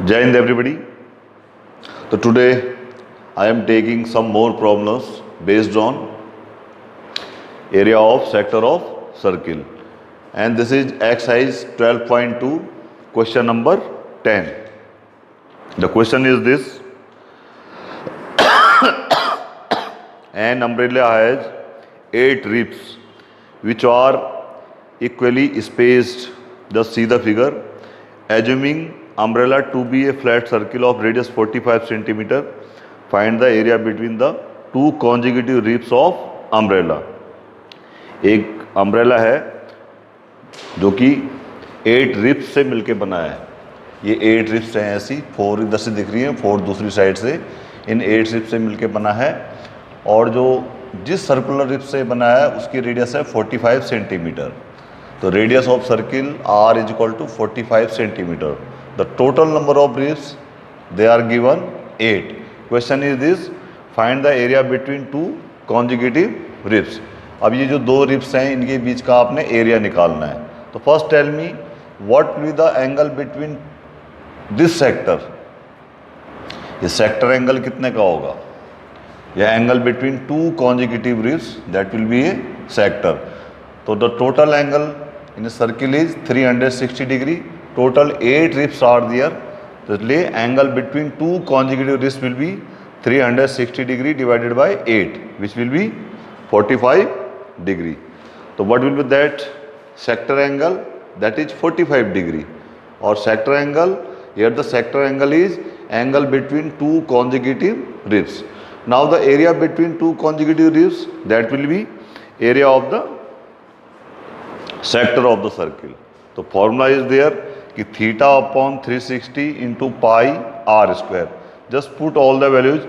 Jai Hind everybody. So today I am taking some more problems based on area of sector of circle, and this is exercise 12.2 question number 10. The question is this: an umbrella has 8 ribs which are equally spaced. Just see the figure. Assuming umbrella to be a flat circle of radius 45 centimeter, find the area between the two consecutive ribs of umbrella. एक umbrella है जो कि 8 ribs से मिलके बना है. ये 8 ribs हैं ऐसी, 4 इधर से दिख रही है, 4 दूसरी साइड से. इन 8 रिब्स से मिलके बना है और जो जिस सर्कुलर रिब्स से बना है उसकी रेडियस है 45 सेंटीमीटर. तो radius of circle R is equal to 45 centimetre. The total number of ribs they are given 8. Question is this: find the area between two consecutive ribs. अब ये जो दो रिब्स हैं इनके बीच का आपने एरिया निकालना है. तो first tell me what will the angle between this sector. ये सेक्टर एंगल कितने का होगा? यह angle between two consecutive ribs, that will be a sector. तो the total angle in circle is 360 degree. Total 8 ribs are there, तो इसलिए angle between two consecutive ribs will be 360 degree divided by 8 which will be 45 degree. तो what will be that sector angle? That is 45 degree. और sector angle, here the sector angle is angle between two consecutive ribs. Now the area between two consecutive ribs, that will be area of the sector of the circle. तो formula is there कि theta upon 360 into pi r square. Just put all the values.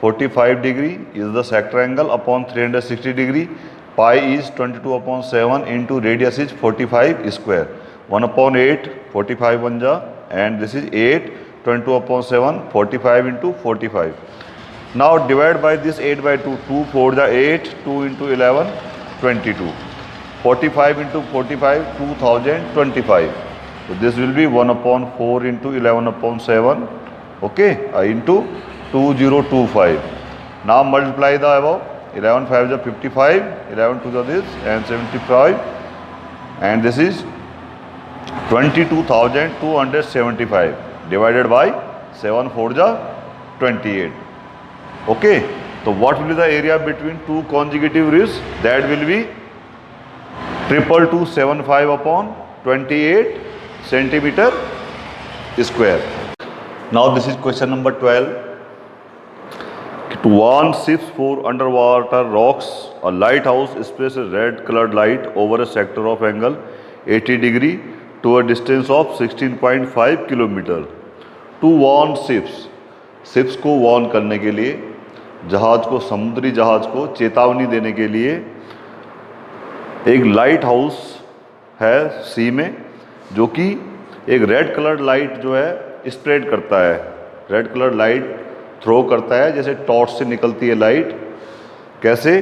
45 degree is the sector angle upon 360 degree. Pi is 22 upon 7 into radius is 45 square. 1 upon 8, 45 बन जा, and this is 8. 22 upon 7, 45 into 45. Now divide by this 8 by 2. 2 4 जा 8, 2 into 11, 22. 45 into 45, 2025. So this will be 1 upon 4 into 11 upon 7, okay, into 2025. Now multiply the above. 11 5 is 55, 11 2 is this, and 75, and this is 22,275 divided by 7 4 is 28. Okay, so what will be the area between two consecutive ribs? That will be 22275 upon 28 centimeter square. Now this is question number 12. To warn ships for underwater rocks, a lighthouse sprays a red colored light over a sector of angle 80 degree to a distance of 16.5 kilometer. To warn ships, ships को warn करने के लिए, जहाज को, समुद्री जहाज को चेतावनी देने के लिए एक लाइट हाउस है सी में, जो कि एक रेड कलर्ड लाइट जो है स्प्रेड करता है. रेड कलर्ड लाइट थ्रो करता है, जैसे टॉर्च से निकलती है लाइट. कैसे?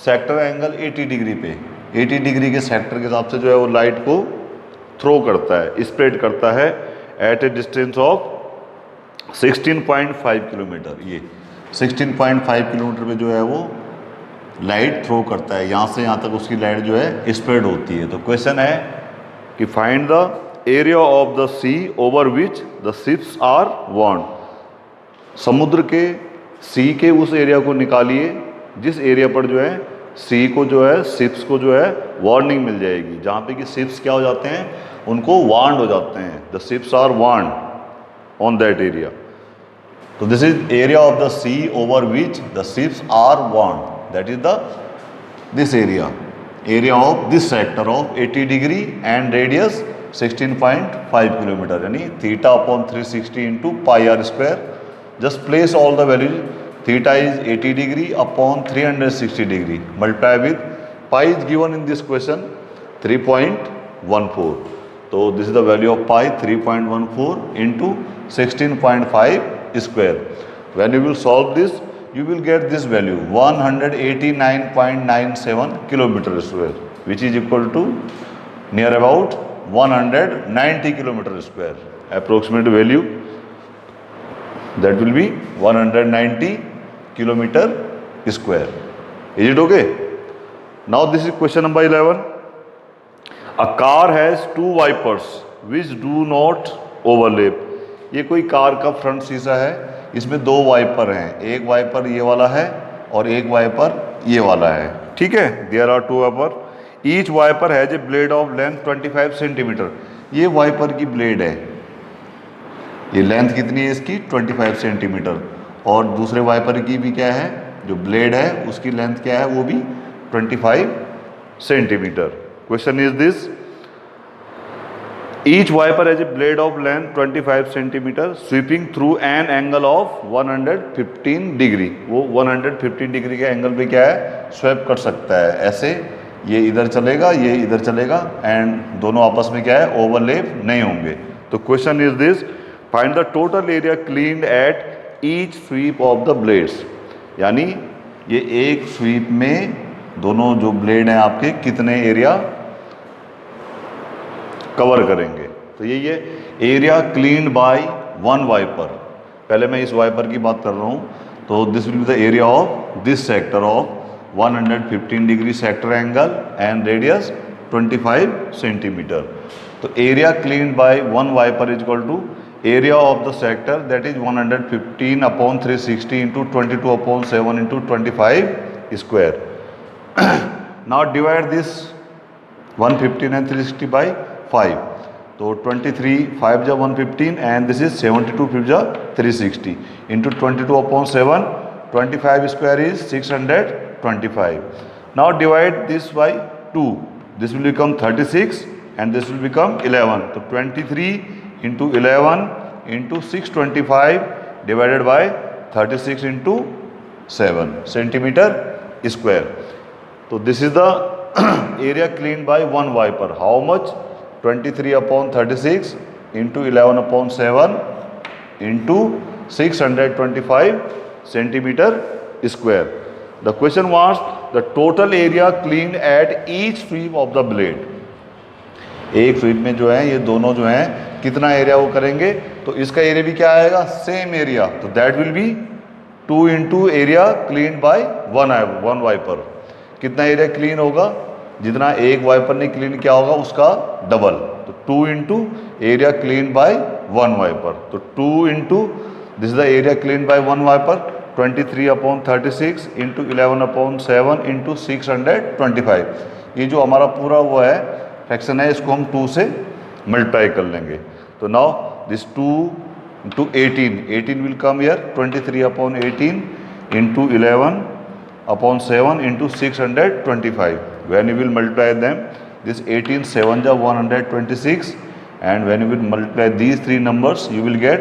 सेक्टर एंगल 80 डिग्री पे, 80 डिग्री के सेक्टर के हिसाब से जो है वो लाइट को थ्रो करता है, स्प्रेड करता है at a distance of 16.5 kilometre. ये 16.5 किलोमीटर पे जो है वो लाइट थ्रो करता है. यहाँ से यहाँ तक उसकी लाइट जो है स्प्रेड होती है. तो क्वेश्चन है कि find the area of the sea over which the ships are warned. समुद्र के सी के उस एरिया को निकालिए जिस एरिया पर जो है सी को जो है शिप्स को जो है वार्निंग मिल जाएगी. जहाँ पे कि शिप्स क्या हो जाते हैं, उनको वार्न्ड हो जाते हैं. The ships are warned on that area. तो this is area of the sea over which the ships are warned. That is this area of this sector of 80 degree and radius 16.5 kilometer, यानी theta upon 360 into pi r square. Just place all the values. Theta is 80 degree upon 360 degree. Multiply with pi is given in this question 3.14. So this is the value of pi, 3.14 into 16.5 square. When you will solve this, you will get this value 189.97 kilometer square, which is equal to near about 190 kilometer square. Approximate value that will be 190 kilometer square. Is it okay? Now this is question number 11. A car has two wipers which do not overlap. ये कोई car का front शीशा है, इसमें दो wiper हैं, एक wiper ये वाला है और एक वाइपर ये वाला है, ठीक है। There are two wiper, each wiper has a blade of length 25 centimetre. ये वाइपर की ब्लेड है, ये लेंथ कितनी है इसकी 25 सेंटीमीटर, और दूसरे वाइपर की भी क्या है, जो ब्लेड है उसकी लेंथ क्या है, वो भी 25 centimetre. Question is this, each wiper has a blade of length 25 centimetre sweeping through an angle of 115 degree. वो 115 डिग्री के एंगल पे क्या है, स्वेप कर सकता है ऐसे, ये इधर चलेगा ये इधर चलेगा, एंड दोनों आपस में क्या है, ओवरलैप नहीं होंगे। तो question is this, find the total area cleaned at each sweep of the blades. यानी ये एक स्वीप में दोनों जो ब्लेड हैं आपके कितने एरिया कवर करेंगे। तो ये area cleaned by one wiper. पहले मैं इस वाइपर की बात कर रहा हूँ, तो this will be the area of this sector of 115 degree sector angle and radius 25 centimetre. तो area cleaned by one wiper is equal to area of the sector, that is 115 upon 360 into 22 upon 7 into 25 square. Now divide this 115 and 360 by 5, तो 23 5 जा 115 and this is 72 5 जा 360 into 22 upon 7, 25 square is 625. Now divide this by 2, this will become 36 and this will become 11. तो 23 into 11 into 625 divided by 36 into 7 centimeter square. So this is the area cleaned by one wiper. How much? 23 upon 36 into 11 upon 7 into 625 centimeter square. The question was the total area cleaned at each sweep of the blade. एक SVEEP में जो है ये दोनों जो हैं कितना area वो करेंगे, तो इसका एरिया भी क्या आएगा, सेम एरिया, तो that will be 2 into area clean by one wiper. कितना एरिया क्लीन होगा, जितना एक वाइपर ने क्लीन किया होगा उसका डबल, तो 2 into area clean by one wiper. तो 2 into this is the area clean by one wiper, 23 upon 36 into 11 upon 7 into 625। ये जो हमारा पूरा वो है फ्रैक्शन है, इसको हम 2 से मल्टीप्लाई कर लेंगे। तो now this 2 into 18 will come here, 23 upon 18 into 11 upon 7 into 625. When you will multiply them, this 18 7 ja 126, and when you will multiply these three numbers, you will get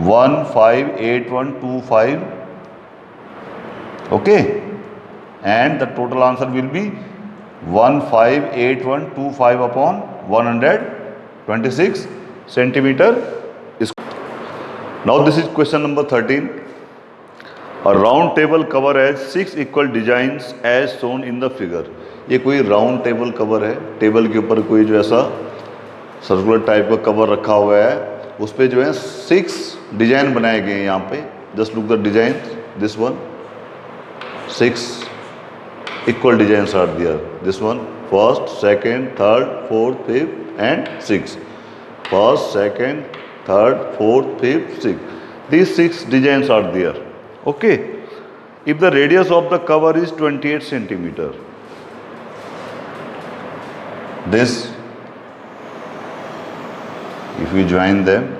158125. Okay, and the total answer will be 158125 upon 126 centimeter. Now this is question number 13. A round table cover has 6 equal designs as shown in the figure. ये कोई round table cover है, table के ऊपर कोई जो ऐसा circular type का cover रखा हुआ है, उस पर जो है 6 डिजाइन बनाए गए हैं यहाँ पे। Just look the design, this one 6 equal designs are there. This one, first, second, third, fourth, fifth and 6. First, second, third, fourth, fifth, 6. These 6 designs are there. Okay, if the radius of the cover is 28 centimeter, this, if we join them,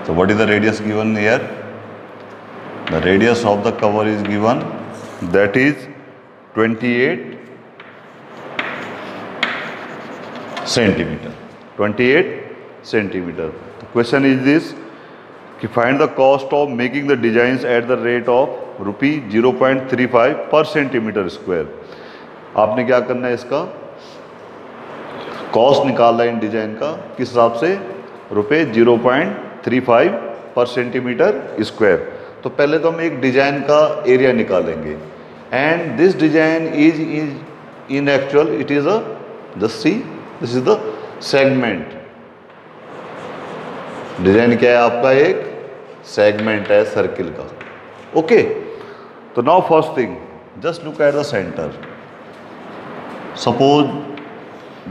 so what is the radius given here? The radius of the cover is given, that is 28 centimeter. 28 centimeter. The question is this, कि find the cost of making the designs at the rate of rupee 0.35 per centimeter square. आपने क्या करना है, इसका cost निकालना है इन design का, किस हिसाब से, रुपये 0.35 पर सेंटीमीटर स्क्वायर। तो पहले तो हम एक डिजाइन का एरिया निकालेंगे, and this design is in actual it is a, just see, this is the segment. Design क्या है आपका, एक सेगमेंट है सर्किल का. ओके, तो now first thing, just look at the centre. Suppose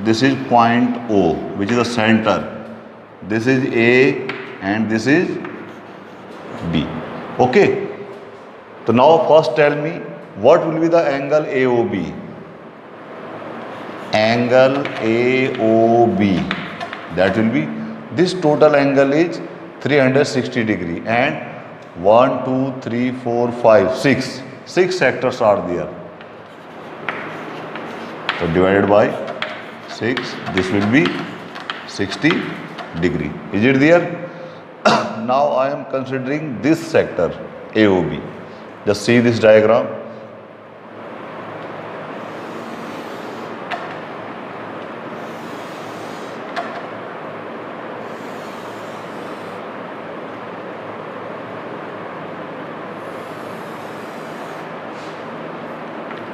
this is point O which is the centre, this is A and this is B. Okay, so now first tell me what will be the angle AOB. Angle AOB, that will be, this total angle is 360 degree and 1 2 3 4 5 6 sectors are there. So divided by 6, this will be 60 degree. Is it there? Now I am considering this sector AOB. Just see this diagram.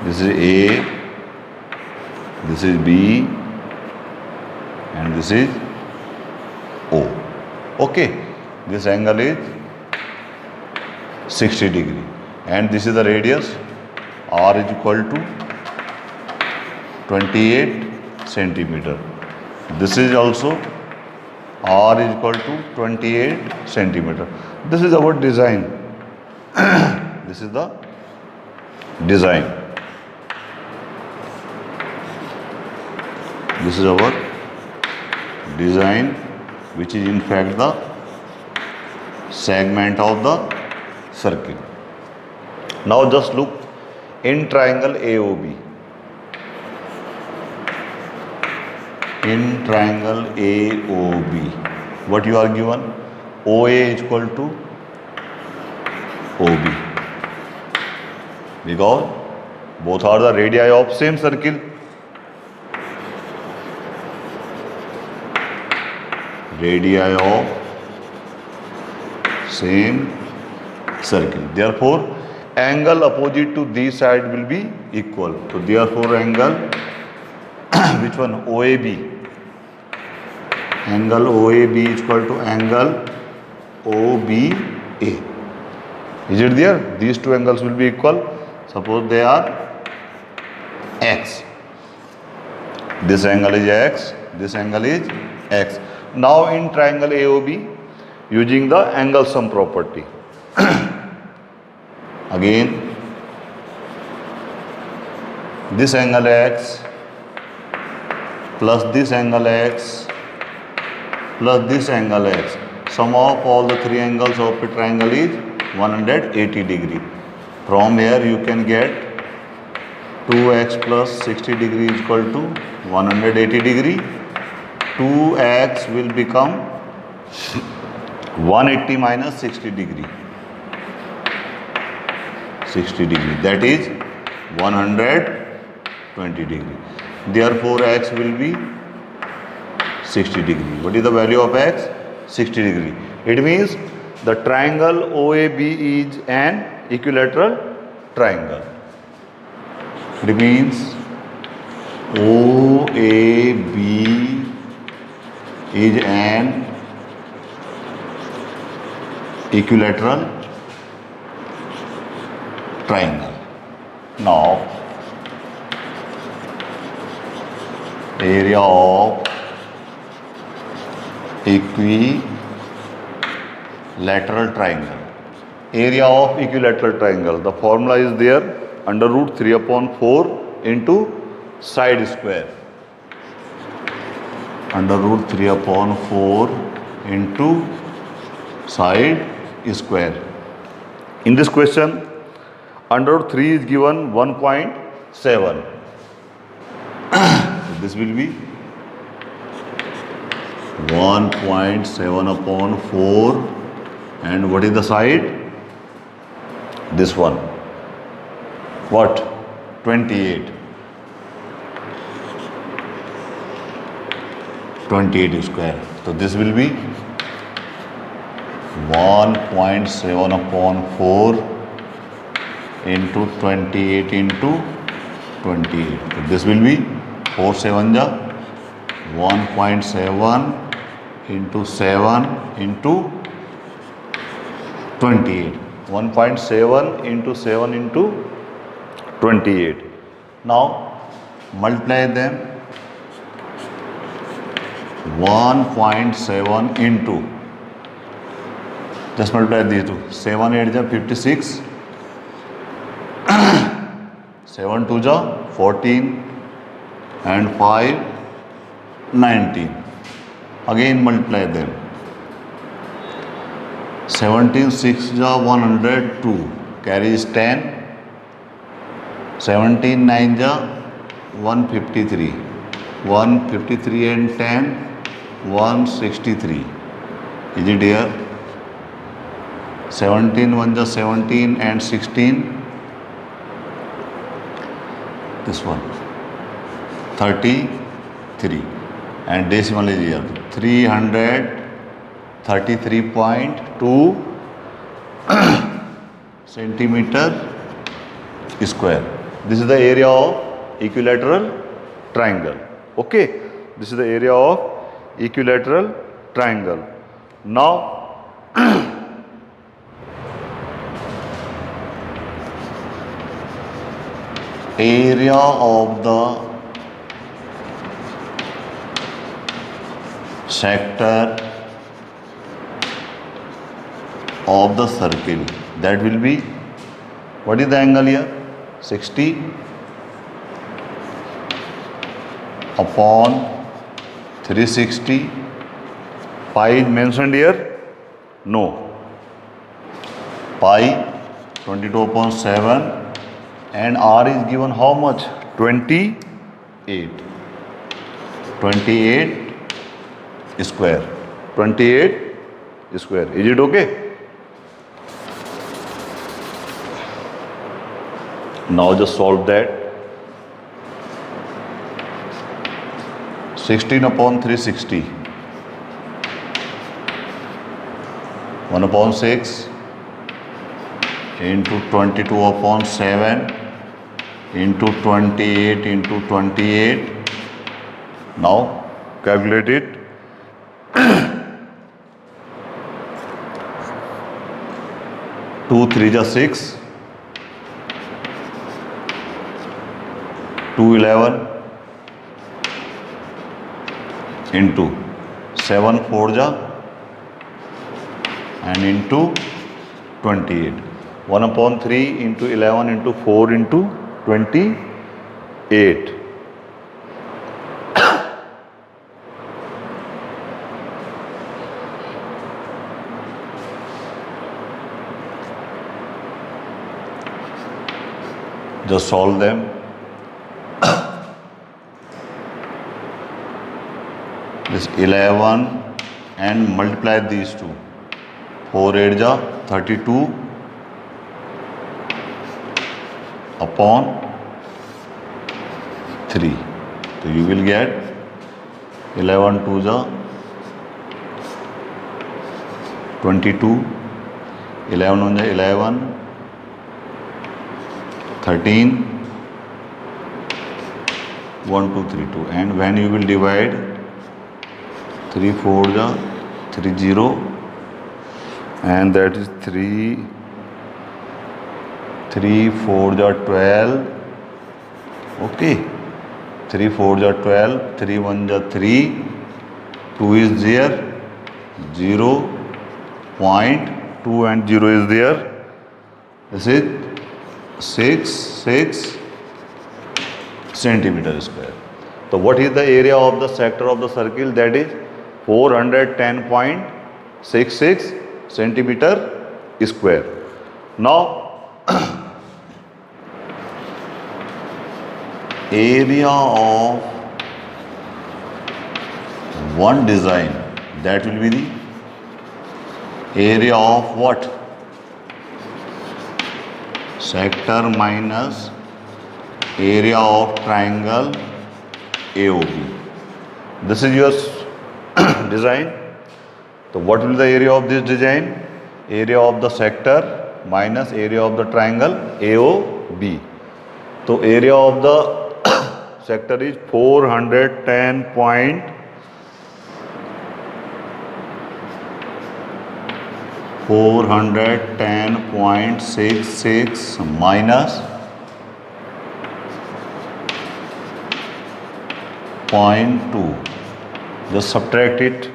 This is A, this is B, and this is O. Okay, this angle is 60 degree and this is the radius. R is equal to 28 centimeter. This is also R is equal to 28 centimeter. This is our design. This is the design. This is our design, which is in fact the segment of the circle. Now just look in triangle AOB. In triangle AOB, what you are given? OA is equal to OB, because both are the radii of same circle. Radii of same circle. Therefore, angle opposite to this side will be equal. So therefore, angle which one? OAB. Angle OAB is equal to angle OBA. Is it there? These two angles will be equal. Suppose they are X. This angle is X. This angle is X. Now in triangle AOB, using the angle sum property, again this angle X plus this angle X plus this angle X, sum of all the three angles of a triangle is 180 degree. From here you can get 2x plus 60 degree is equal to 180 degree. 2x will become 180 minus 60 degree. 60 degree, that is 120 degree. Therefore, x will be 60 degree. What is the value of x? 60 degree. It means the triangle OAB is an equilateral triangle. It means OAB is an equilateral triangle. Now, area of equilateral triangle. Area of equilateral triangle. The formula is there, under root 3 upon 4 into side square. Under root 3 upon 4 into side square. In this question, under root 3 is given 1.7. This will be 1.7 upon 4, and what is the side? This one. What? 28. 28 square. So this will be 1.7 upon 4 into 28 into 28. So this will be 4 7 ja 1.7 into 7 into 28. 1.7 into 7 into 28. Now multiply them. 1.7 into, just multiply these two. 7 8 ja 56, 7 2 ja 14, and 5 19. Again multiply them. 17 6 ja 102, carries 10. 17 9 ja 153. 153 and 10, 163. Is it here? 17 1 ja 17 and 16. This one 33, and decimal is here 333.2 centimeter square. This is the area of equilateral triangle. Okay, this is the area of equilateral triangle. Now area of the sector of the circle, that will be, what is the angle here? 60 upon 360. Pi is mentioned here? No. Pi 22 upon 7, and R is given how much? 28. 28 square. 28 square. Is it okay? Now just solve that. 16 upon 360. 1 upon 6 into 22 upon 7 into 28 into 28. Now calculate it. 2 3 ja 6, 2 11 into 7 4 ja and into 28. 1 upon 3 into 11 into 4 into 28. Just solve them. This 11 and multiply these two. 4 8 ja 32 upon 3. So you will get 11 2 ja 22, 11 1 ja 11, 13, 1 2 3 2, and when you will divide 3 4 ja 30, and that is 3 4 ja 12. Okay, 3 4 ja 12, 3 1 ja 3, 2 is there, 0.2 and 0 is there. This is 6 centimeter square. So what is the area of the sector of the circle? That is 410.66 centimeter square. Now area of one design, that will be the area of what? Sector minus area of triangle AOB. This is your design. So what will be the area of this design? Area of the sector minus area of the triangle AOB. तो area of the sector is 410.66 minus 0.2. Just subtract it.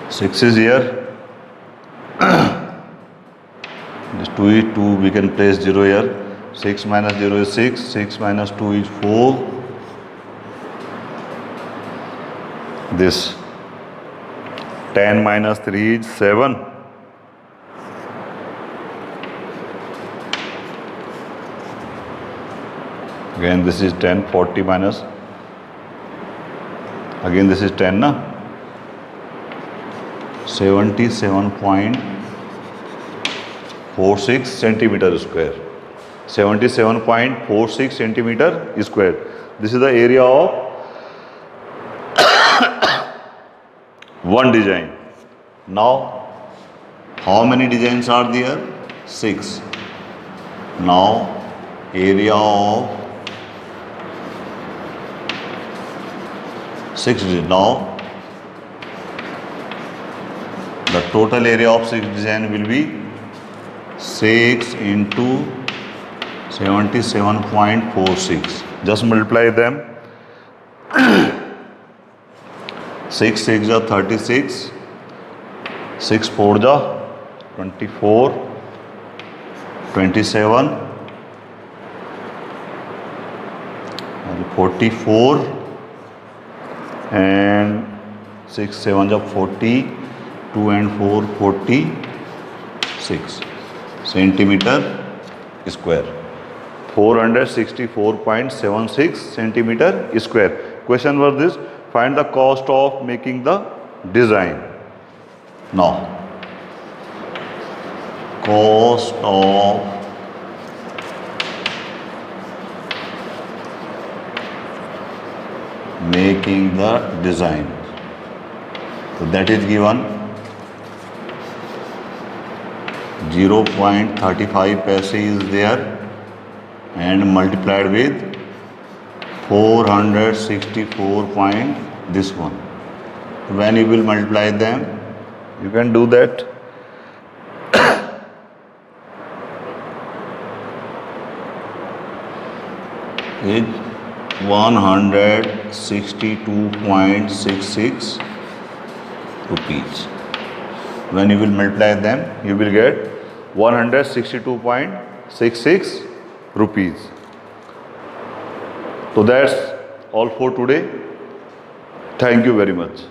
6 is here. This 2 is 2, we can place 0 here. 6 minus 0 is 6, 6 minus 2 is 4. This 10 minus 3 is 7. Again this is 10, 40 minus, again this is 10 na, 77.46 centimeter square. 77.46 centimeter square. This is the area of one design. Now how many designs are there? 6. Now area of 6 design. Now the total area of 6 design will be 6 into 77.46. Just multiply them. 6 6 are 36. 6 4 ja 24. 27. 44. And 6 7 ja 40. 2 and 4 46 centimeter square. 464.76 centimeter square. Question was this: find the cost of making the design. Now cost of making the design, so that is given 0.35 paise is there and multiplied with 464 point this one. When you will multiply them, you can do that. Is 162.66 rupees. When you will multiply them, you will get 162.66 rupees. So that's all for today. Thank you very much.